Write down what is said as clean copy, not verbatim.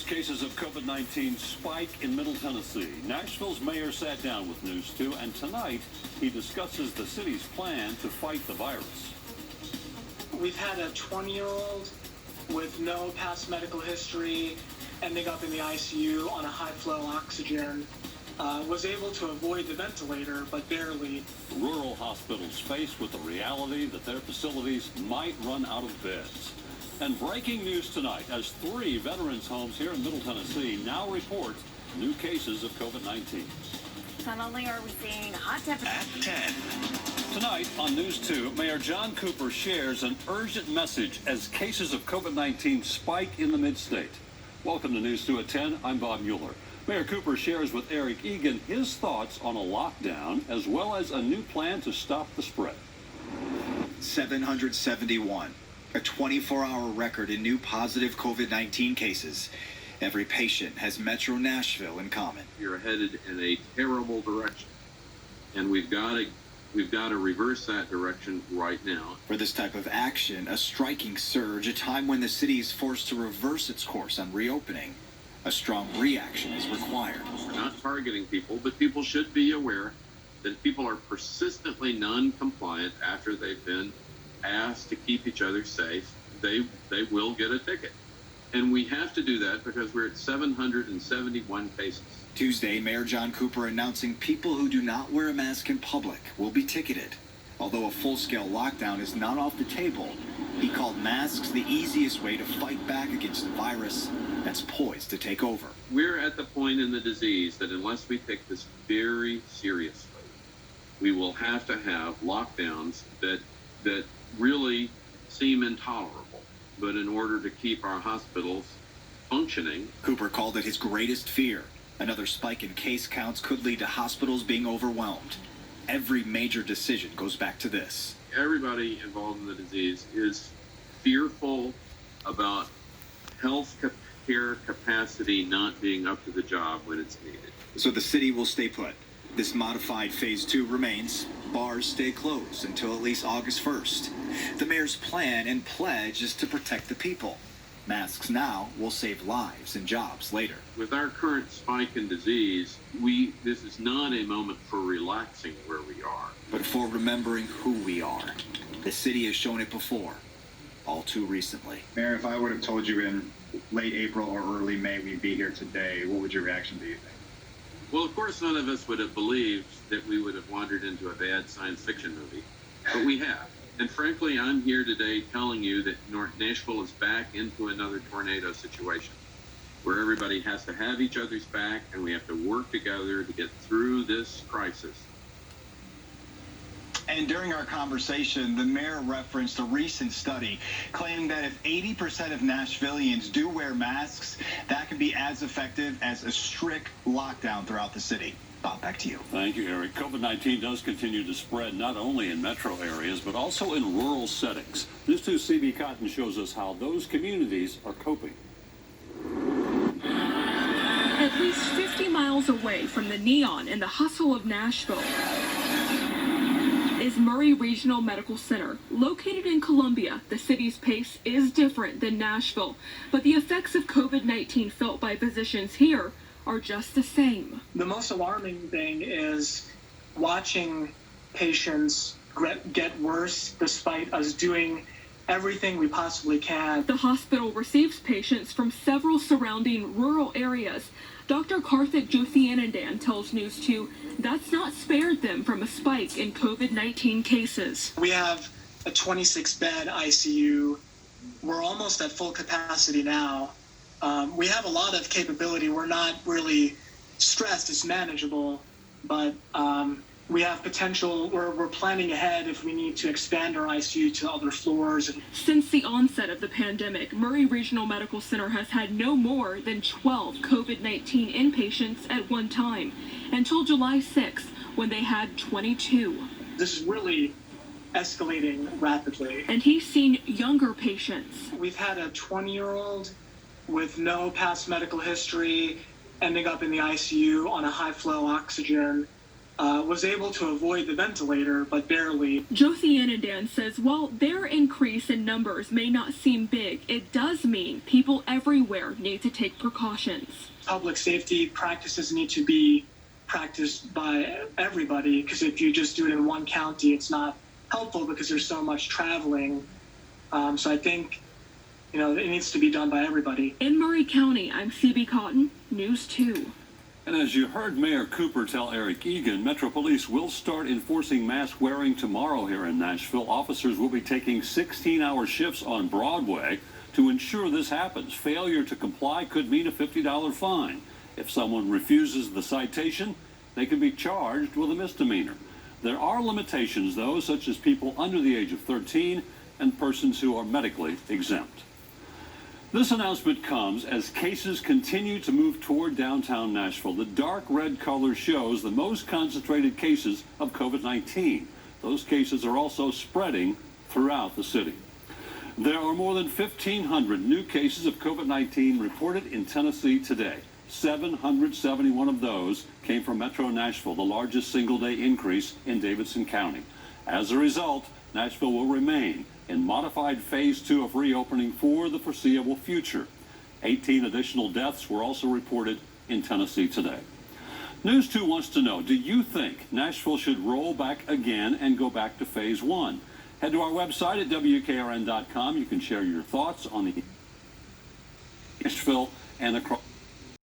Cases of COVID-19 spike in Middle Tennessee. Nashville's mayor sat down with News 2, and tonight he discusses the city's plan to fight the virus. We've had a 20-year-old with no past medical history ending up in the ICU on a high-flow oxygen. Was able to avoid the ventilator, but barely. Rural hospitals faced with the reality that their facilities might run out of beds. And breaking news tonight, as 3 veterans' homes here in Middle Tennessee now report new cases of COVID-19. Not only are we seeing hot temperatures. At 10. Tonight on News 2, Mayor John Cooper shares an urgent message as cases of COVID-19 spike in the mid-state. Welcome to News 2 at 10. I'm Bob Mueller. Mayor Cooper shares with Eric Egan his thoughts on a lockdown as well as a new plan to stop the spread. 771. A 24-hour record in new positive COVID-19 cases. Every patient has Metro Nashville in common. You're headed in a terrible direction, and we've got to reverse that direction right now. For this type of action, a striking surge, a time when the city is forced to reverse its course on reopening. A strong reaction is required. We're not targeting people, but people should be aware that if people are persistently non-compliant after they've been asked to keep each other safe, they will get a ticket. And we have to do that because we're at 771 cases. Tuesday, Mayor John Cooper announcing people who do not wear a mask in public will be ticketed. Although a full-scale lockdown is not off the table, he called masks the easiest way to fight back against a virus that's poised to take over. We're at the point in the disease that unless we take this very seriously, we will have to have lockdowns that really seem intolerable. But in order to keep our hospitals functioning. Cooper called it his greatest fear. Another spike in case counts could lead to hospitals being overwhelmed. Every major decision goes back to this. Everybody involved in the disease is fearful about health care capacity not being up to the job when it's needed. So the city will stay put. This modified phase 2 remains. Bars stay closed until at least August 1st. The mayor's plan and pledge is to protect the people. Masks now will save lives and jobs later. With our current spike in disease, this is not a moment for relaxing where we are. But for remembering who we are. The city has shown it before, all too recently. Mayor, if I would have told you in late April or early May we'd be here today, what would your reaction be, you think? Well, of course, none of us would have believed that we would have wandered into a bad science fiction movie, but we have. And frankly, I'm here today telling you that Nashville is back into another tornado situation where everybody has to have each other's back and we have to work together to get through this crisis. And during our conversation, the mayor referenced a recent study claiming that if 80% of Nashvillians do wear masks, that can be as effective as a strict lockdown throughout the city. Bob, back to you. Thank you, Eric. COVID-19 does continue to spread not only in metro areas, but also in rural settings. News 2 CB Cotton shows us how those communities are coping. At least 50 miles away from the neon and the hustle of Nashville is Murray Regional Medical Center. Located in Columbia, the city's pace is different than Nashville, but the effects of COVID-19 felt by physicians here are just the same. The most alarming thing is watching patients get worse despite us doing everything we possibly can. The hospital receives patients from several surrounding rural areas. Dr. Karthik Jyothianandan tells News 2 that's not spared them from a spike in COVID-19 cases. We have a 26-bed ICU. We're almost at full capacity now. We have a lot of capability. We're not really stressed. It's manageable, but we have potential. We're planning ahead if we need to expand our ICU to other floors. Since the onset of the pandemic, Murray Regional Medical Center has had no more than 12 COVID-19 inpatients at one time, until July 6th, when they had 22. This is really escalating rapidly. And he's seen younger patients. We've had a 20-year-old with no past medical history ending up in the ICU on a high-flow oxygen. was able to avoid the ventilator, but barely. Josie Anandan says while their increase in numbers may not seem big, it does mean people everywhere need to take precautions. Public safety practices need to be practiced by everybody, because if you just do it in one county, it's not helpful because there's so much traveling. So I think, it needs to be done by everybody. In Murray County, I'm Phoebe Cotton, News 2. And as you heard Mayor Cooper tell Eric Egan, Metro Police will start enforcing mask wearing tomorrow here in Nashville. Officers will be taking 16-hour shifts on Broadway to ensure this happens. Failure to comply could mean a $50 fine. If someone refuses the citation, they can be charged with a misdemeanor. There are limitations, though, such as people under the age of 13 and persons who are medically exempt. This announcement comes as cases continue to move toward downtown Nashville. The dark red color shows the most concentrated cases of COVID-19. Those cases are also spreading throughout the city. There are more than 1,500 new cases of COVID-19 reported in Tennessee today. 771 of those came from Metro Nashville, the largest single-day increase in Davidson County. As a result, Nashville will remain in modified phase 2 of reopening for the foreseeable future. 18 additional deaths were also reported in Tennessee today. News 2 wants to know, do you think Nashville should roll back again and go back to phase 1? Head to our website at WKRN.com. You can share your thoughts on the Nashville and across